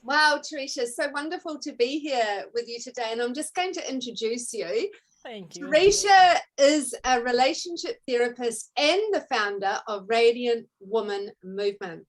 Wow, Teresa, so wonderful to be here with you today. And I'm just going to introduce you. Thank you. Teresa is a relationship therapist and the founder of Radiant Woman Movement.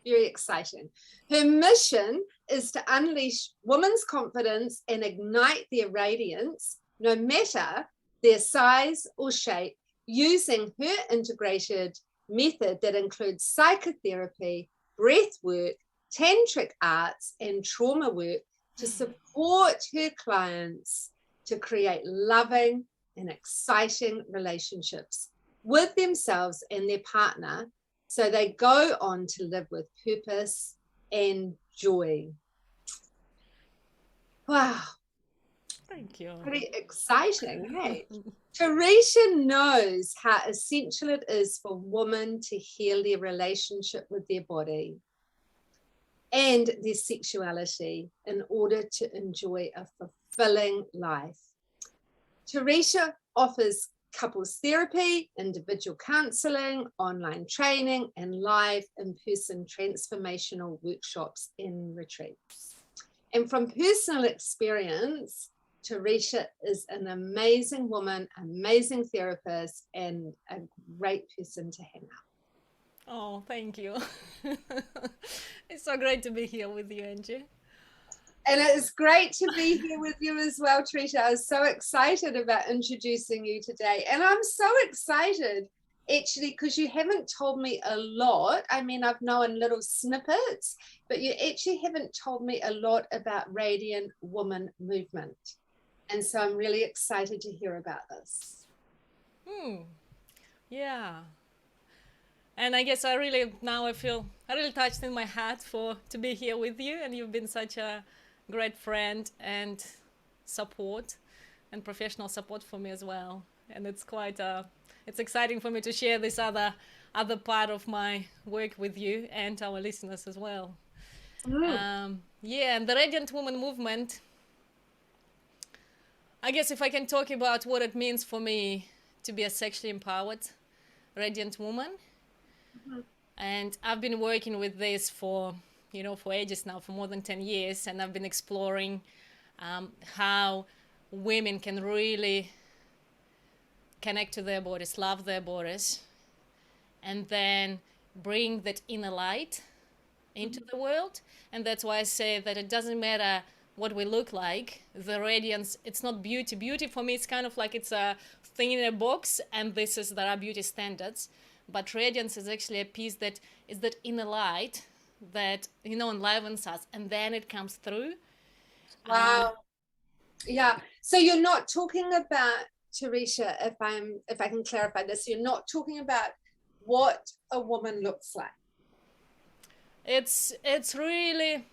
Very exciting. Her mission is to unleash women's confidence and ignite their radiance, no matter their size or shape, using her integrated method that includes psychotherapy, breath work, tantric arts, and trauma work to support her clients to create loving and exciting relationships with themselves and their partner so they go on to live with purpose and joy. Wow. Thank you. Pretty exciting, hey? Teresa knows how essential it is for women to heal their relationship with their body and their sexuality in order to enjoy a fulfilling life. Teresa offers couples therapy, individual counseling, online training, and live in-person transformational workshops and retreats. And from personal experience, Teresa is an amazing woman, amazing therapist, and a great person to hang out. Oh, thank you. It's so great to be here with you, Angie. And it is great to be here with you as well, Teresa. I was so excited about introducing you today. And I'm so excited, actually, because you haven't told me a lot. I mean, I've known little snippets, but you actually haven't told me a lot about Radiant Woman Movement. And so I'm really excited to hear about this. Yeah. And I guess I feel really touched in my heart for to be here with you, and you've been such a great friend and support and professional support for me as well. And it's exciting for me to share this other part of my work with you and our listeners as well. Yeah, and the Radiant Woman movement, I guess if I can talk about what it means for me to be a sexually empowered radiant woman. And I've been working with this for ages now, for more than 10 years. And I've been exploring how women can really connect to their bodies, love their bodies, and then bring that inner light into the world. And that's why I say that it doesn't matter what we look like. The radiance, it's not beauty. Beauty for me, it's kind of like it's a thing in a box, and there are beauty standards. But radiance is actually a piece that is that inner light that enlivens us, and then it comes through. Wow. Yeah. So you're not talking about, Teresa, if I can clarify this, you're not talking about what a woman looks like. It's really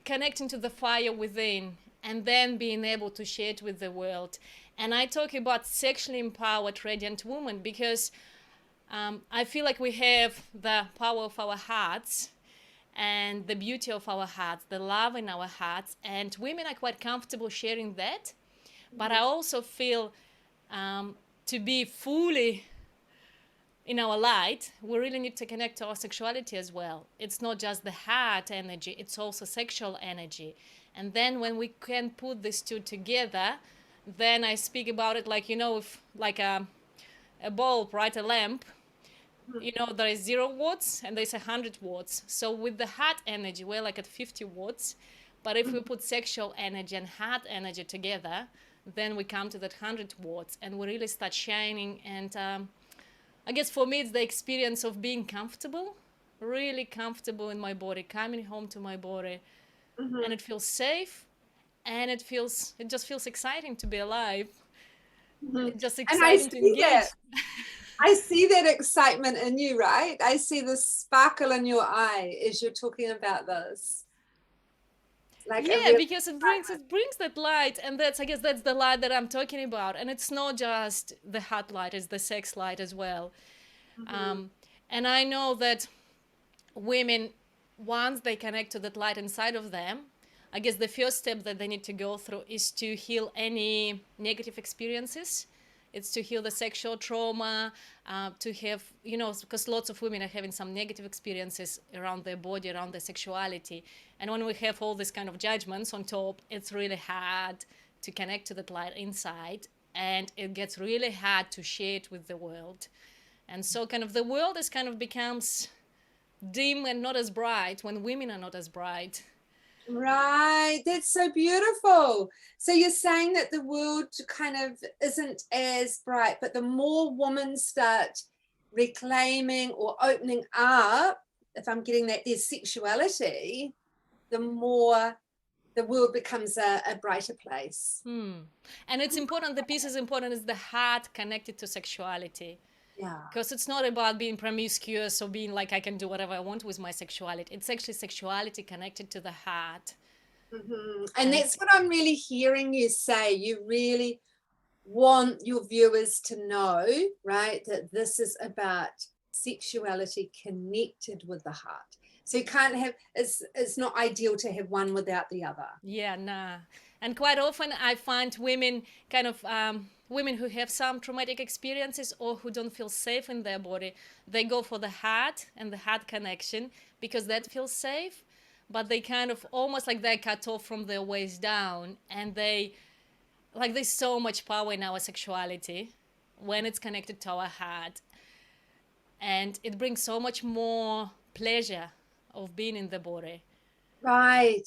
connecting to the fire within and then being able to share it with the world. And I talk about sexually empowered radiant woman because I feel like we have the power of our hearts and the beauty of our hearts, the love in our hearts, and women are quite comfortable sharing that. But I also feel to be fully in our light, we really need to connect to our sexuality as well. It's not just the heart energy, it's also sexual energy. And then when we can put these two together, then I speak about it like, if like a bulb, right, a lamp, there is 0 watts and there's 100 watts. So with the heart energy, we're like at 50 watts. But if we put sexual energy and heart energy together, then we come to that 100 watts and we really start shining. And I guess for me, it's the experience of being comfortable, really comfortable in my body, coming home to my body. And it feels safe, and it just feels exciting to be alive. It's just exciting to engage. I see that excitement in you, right? I see the sparkle in your eye as you're talking about this. Because it brings that light, and I guess that's the light that I'm talking about. And it's not just the hot light; it's the sex light as well. And I know that women, once they connect to that light inside of them, I guess the first step that they need to go through is to heal any negative experiences. It's to heal the sexual trauma, to have, because lots of women are having some negative experiences around their body, around their sexuality. And when we have all these kind of judgments on top, it's really hard to connect to that light inside. And it gets really hard to share it with the world. And so kind of the world is kind of becomes dim and not as bright when women are not as bright. Right, that's so beautiful. So you're saying that the world kind of isn't as bright, but the more women start reclaiming or opening up, if I'm getting that, their sexuality, the more the world becomes a brighter place. And it's important, the piece is important, is the heart connected to sexuality. Yeah. Because it's not about being promiscuous or being like I can do whatever I want with my sexuality. It's actually sexuality connected to the heart. And that's what I'm really hearing you say. You really want your viewers to know, right, that this is about sexuality connected with the heart. So you can't have, it's not ideal to have one without the other. Yeah, nah. And quite often I find women kind of, women who have some traumatic experiences or who don't feel safe in their body, they go for the heart and the heart connection because that feels safe, but they kind of almost like they're cut off from their waist down, and they, like, there's so much power in our sexuality when it's connected to our heart, and it brings so much more pleasure of being in the body. Right.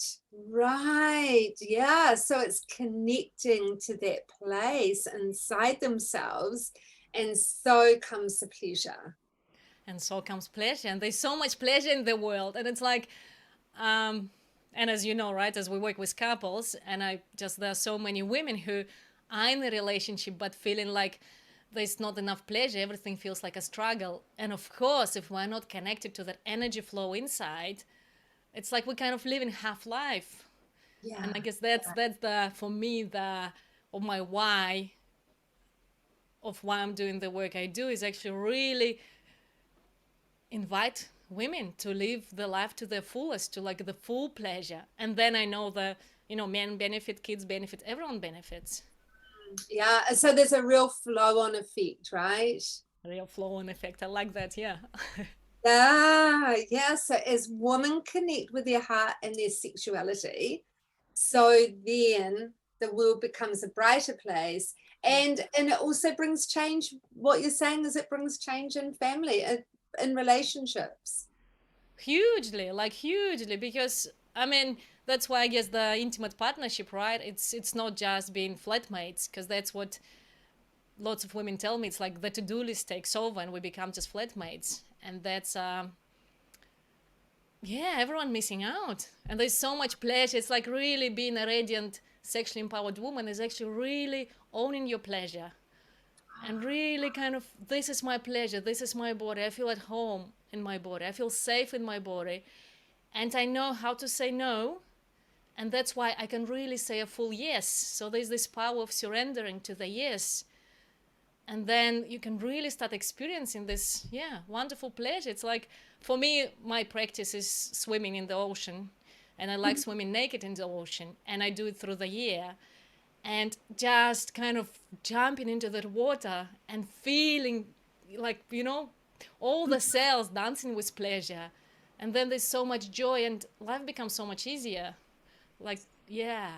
Yeah. So it's connecting to that place inside themselves. And so comes the pleasure. And so comes pleasure. And there's so much pleasure in the world. And it's like, and as you know, right, as we work with couples, and there are so many women who are in a relationship but feeling like there's not enough pleasure, everything feels like a struggle. And of course, if we're not connected to that energy flow inside, it's like we kind of live in half life. Yeah. And I guess that's the, for me, of my why of why I'm doing the work I do is actually really invite women to live the life to their fullest, to like the full pleasure. And then I know men benefit, kids benefit, everyone benefits. Yeah. So there's a real flow on effect, right? Real flow on effect. I like that. Yeah. Yeah. So as women connect with their heart and their sexuality, so then the world becomes a brighter place. And it also brings change. What you're saying is it brings change in family, in relationships. Hugely, because I mean that's why I guess the intimate partnership, right? It's not just being flatmates, because that's what lots of women tell me. It's like the to-do list takes over and we become just flatmates, and that's everyone missing out. And there's so much pleasure. It's like really being a radiant, sexually empowered woman is actually really owning your pleasure. And really kind of, this is my pleasure, this is my body. I feel at home in my body. I feel safe in my body. And I know how to say no. And that's why I can really say a full yes. So there's this power of surrendering to the yes. And then you can really start experiencing this, wonderful pleasure. It's like, for me, my practice is swimming in the ocean. And I like swimming naked in the ocean. And I do it through the year. And just kind of jumping into that water and feeling like, all the cells dancing with pleasure. And then there's so much joy and life becomes so much easier. Like, yeah.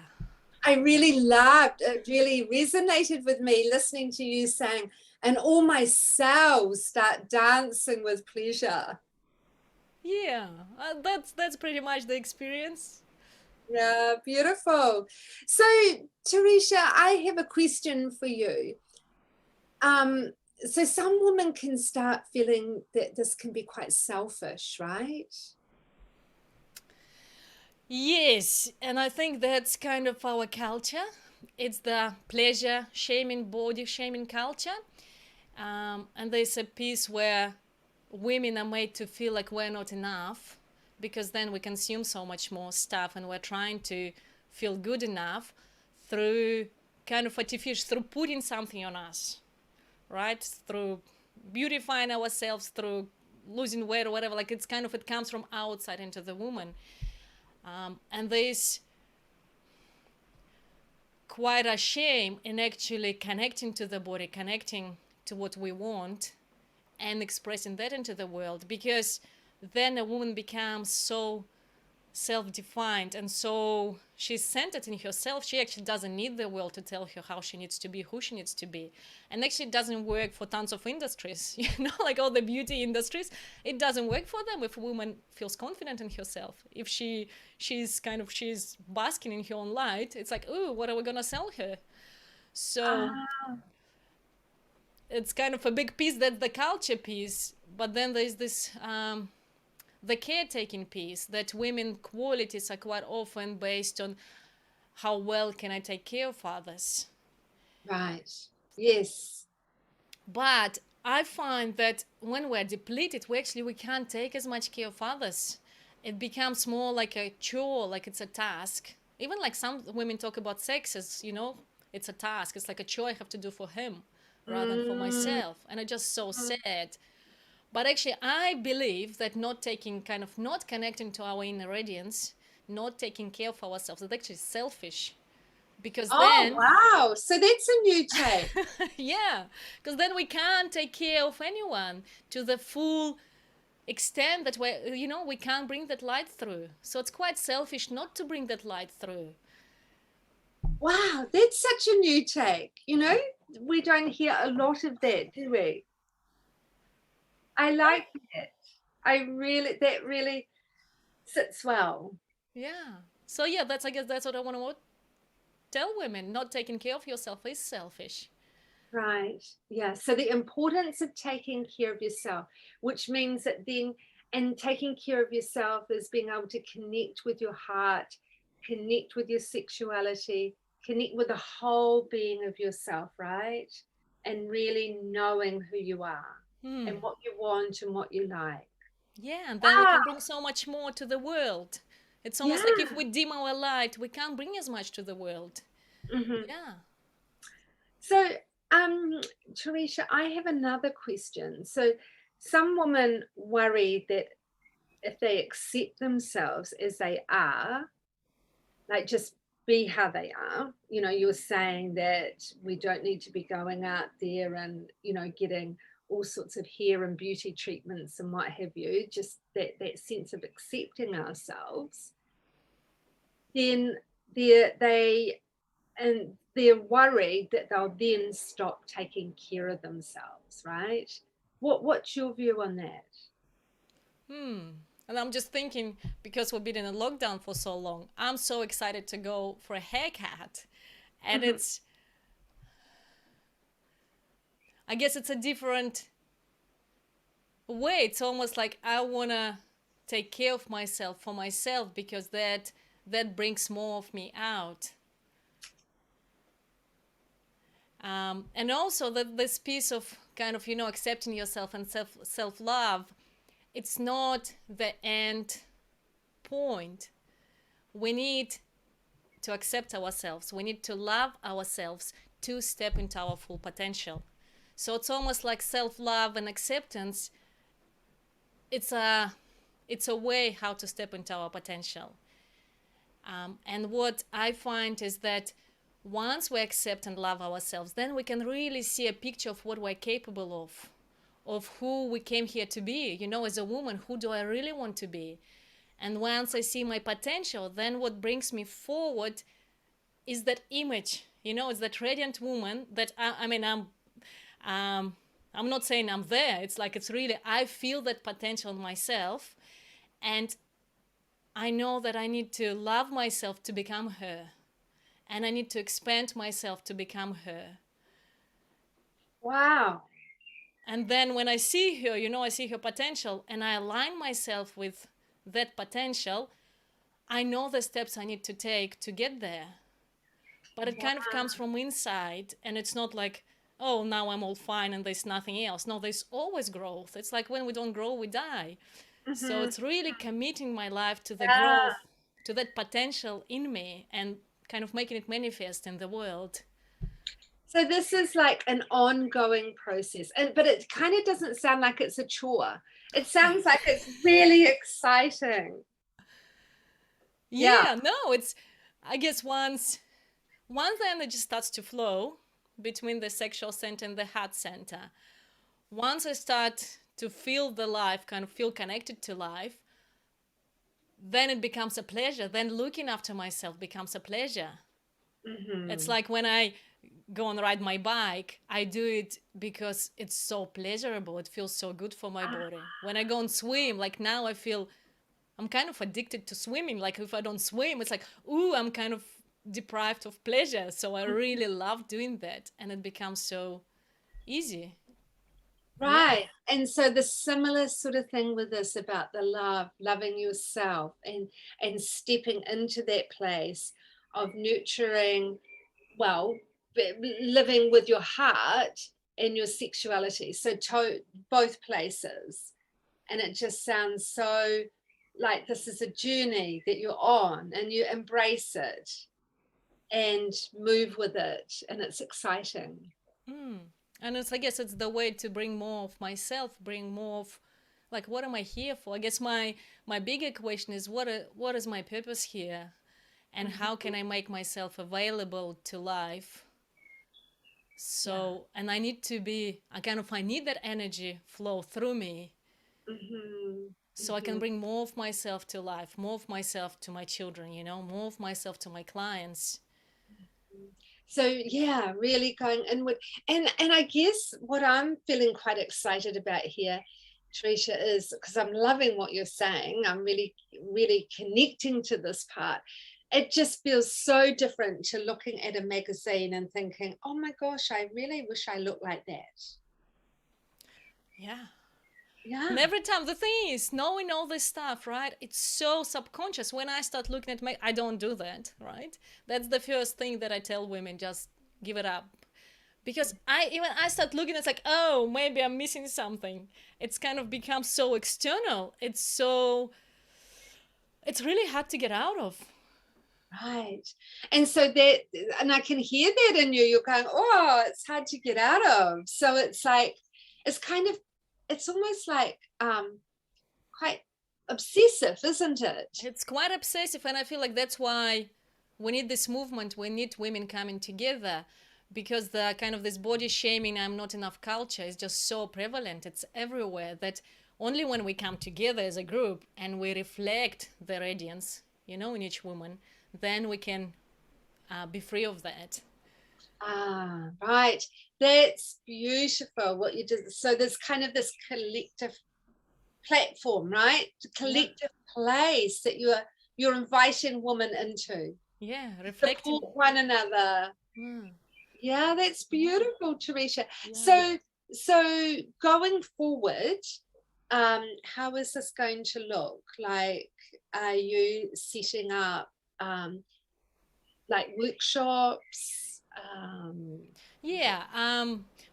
I really loved, it really resonated with me listening to you saying, and all my cells start dancing with pleasure. Yeah, that's pretty much the experience. Yeah, beautiful. So, Teresa, I have a question for you. So some women can start feeling that this can be quite selfish, right? Yes, and I think that's kind of our culture. It's the pleasure shaming, body shaming culture. And there's a piece where women are made to feel like we're not enough, because then we consume so much more stuff and we're trying to feel good enough through kind of artificial, through putting something on us, right? Through beautifying ourselves, through losing weight or whatever. Like it's kind of, it comes from outside into the woman. And there's quite ashamed in actually connecting to the body, connecting to what we want, and expressing that into the world, because then a woman becomes so self-defined and so she's centered in herself. She actually doesn't need the world to tell her how she needs to be, who she needs to be. And actually it doesn't work for tons of industries, like all the beauty industries. It doesn't work for them if a woman feels confident in herself. If she's basking in her own light, it's like, ooh, what are we gonna sell her? So it's kind of a big piece. That's the culture piece. But then there's this the caretaking piece, that women qualities are quite often based on how well can I take care of others. Right. Yes. But I find that when we're depleted, we can't take as much care of others. It becomes more like a chore, like it's a task. Even like some women talk about sex as, it's a task. It's like a chore I have to do for him rather than for myself. And it's just so sad. But actually, I believe that not connecting to our inner radiance, not taking care of ourselves, it's actually selfish. Because then, wow. So that's a new take. yeah, because then we can't take care of anyone to the full extent that we can't bring that light through. So it's quite selfish not to bring that light through. Wow, that's such a new take. We don't hear a lot of that, do we? I like it. That really sits well. Yeah. So yeah, I guess that's what I want to tell women. Not taking care of yourself is selfish. Right. Yeah. So the importance of taking care of yourself, which means that and taking care of yourself is being able to connect with your heart, connect with your sexuality, connect with the whole being of yourself, right? And really knowing who you are. And what you want and what you like. Yeah, and then we can bring so much more to the world. It's almost like if we dim our light, we can't bring as much to the world. Mm-hmm. Yeah. So, Teresa, I have another question. So some women worry that if they accept themselves as they are, like just be how they are, you were saying that we don't need to be going out there and, getting all sorts of hair and beauty treatments and what have you, just that sense of accepting ourselves, then they're worried that they'll then stop taking care of themselves, right? What's your view on that? And I'm just thinking, because we've been in a lockdown for so long, I'm so excited to go for a haircut. And I guess it's a different way. It's almost like I want to take care of myself for myself, because that brings more of me out. And also that this piece of kind of, accepting yourself and self-love, it's not the end point. We need to accept ourselves. We need to love ourselves to step into our full potential. So it's almost like self-love and acceptance. It's a way how to step into our potential. And what I find is that once we accept and love ourselves, then we can really see a picture of what we're capable of who we came here to be. As a woman, who do I really want to be? And once I see my potential, then what brings me forward is that image. It's that radiant woman that I'm not saying I'm there. It's like, it's really, I feel that potential in myself, and I know that I need to love myself to become her. And I need to expand myself to become her. Wow. And then when I see her, I see her potential, and I align myself with that potential, I know the steps I need to take to get there. But it kind of comes from inside, and it's not like, oh, now I'm all fine and there's nothing else. No, there's always growth. It's like when we don't grow, we die. So it's really committing my life to the growth, to that potential in me, and kind of making it manifest in the world. So this is like an ongoing process, but it kind of doesn't sound like it's a chore. It sounds like it's really exciting. Yeah, no, it's, I guess once once the energy starts to flow between the sexual center and the heart center, once I start to feel the life, kind of feel connected to life, then it becomes a pleasure. Then looking after myself becomes a pleasure. Mm-hmm. It's like when I go and ride my bike, I do it because it's so pleasurable. It feels so good for my body. When I go and swim, like now I feel I'm kind of addicted to swimming. Like if I don't swim, it's like, ooh, I'm kind of deprived of pleasure. So I really love doing that. And it becomes so easy. Right. Yeah. And so the similar sort of thing with this about the loving yourself and stepping into that place of nurturing, well, living with your heart and your sexuality. So both places. And it just sounds so like this is a journey that you're on and you embrace it and move with it. And it's exciting. And it's, I guess it's the way to bring more of myself, bring more of, like, what am I here for? I guess my bigger question is what is my purpose here, and how can I make myself available to life? So, and I need to be, I need that energy flow through me. So I can bring more of myself to life, more of myself to my children, more of myself to my clients. So yeah, really going inward. And I guess what I'm feeling quite excited about here, Teresa, is because I'm loving what you're saying. I'm really, really connecting to this part. It just feels so different to looking at a magazine and thinking, oh my gosh, I really wish I looked like that. Yeah. Yeah. And every time, the thing is, knowing all this stuff, right? It's so subconscious. When I start looking at I don't do that, right? That's the first thing that I tell women, just give it up. Because I start looking, it's like, oh, maybe I'm missing something. It's kind of become so external. It's really hard to get out of. Right. And so and I can hear that in you. You're going, oh, it's hard to get out of. So it's like, it's almost like quite obsessive, isn't it? It's quite obsessive, and I feel like that's why we need this movement. We need women coming together, because the kind of this body shaming, I'm not enough culture is just so prevalent. It's everywhere, that only when we come together as a group and we reflect the radiance, in each woman, then we can be free of that. Ah, right. That's beautiful what you did. So there's kind of this collective platform, right? Collective place that you're inviting women into. Yeah, reflecting. Support one another. Yeah, that's beautiful, Teresa. Yeah. So going forward, how is this going to look? Like, are you setting up like workshops?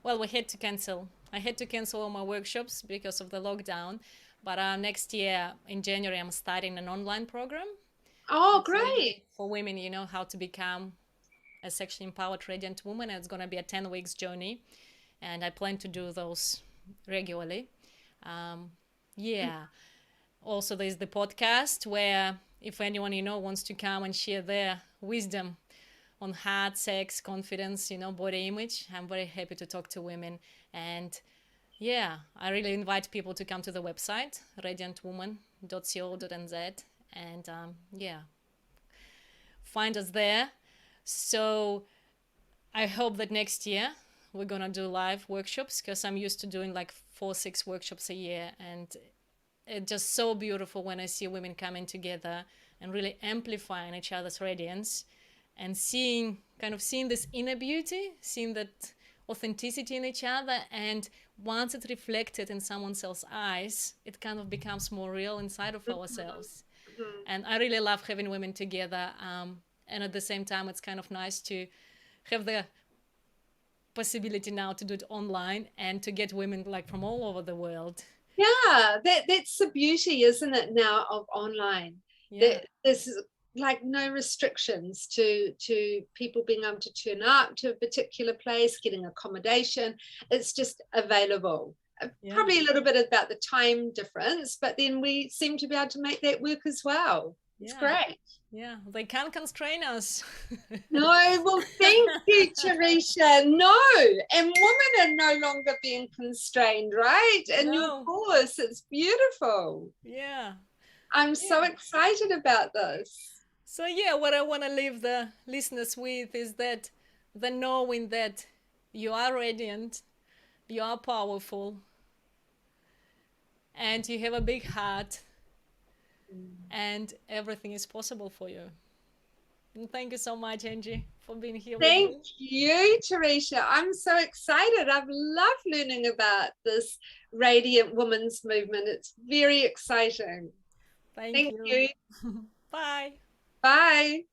Well, I had to cancel all my workshops because of the lockdown, but next year in January I'm starting an online program. Oh, great. For women, how to become a sexually empowered, radiant woman. And it's going to be a 10 weeks journey, and I plan to do those regularly. Also, there's the podcast where if anyone wants to come and share their wisdom on heart, sex, confidence, body image, I'm very happy to talk to women. And I really invite people to come to the website, radiantwoman.co.nz, and find us there. So I hope that next year we're gonna do live workshops, because I'm used to doing like 4-6 workshops a year, and it's just so beautiful when I see women coming together and really amplifying each other's radiance, and seeing this inner beauty, seeing that authenticity in each other. And once it's reflected in someone else's eyes, it kind of becomes more real inside of ourselves. And I really love having women together. And at the same time, it's kind of nice to have the possibility now to do it online and to get women like from all over the world. Yeah, that's the beauty, isn't it, now of online? Yeah. There's like no restrictions to people being able to turn up to a particular place, getting accommodation. It's just available. Yeah. Probably a little bit about the time difference, but then we seem to be able to make that work as well. It's Yeah. great. Yeah, they can't constrain us. No, well, thank you, Teresa. No, and women are no longer being constrained, right? And your No. course, it's beautiful. Yeah. I'm so excited about this. So yeah, what I want to leave the listeners with is that the knowing that you are radiant, you are powerful, and you have a big heart, and everything is possible for you. And thank you so much, Angie, for being here with me. Thank you, Teresa. I'm so excited. I've loved learning about this Radiant Women's Movement. It's very exciting. Thank Thank you. you. Bye. Bye.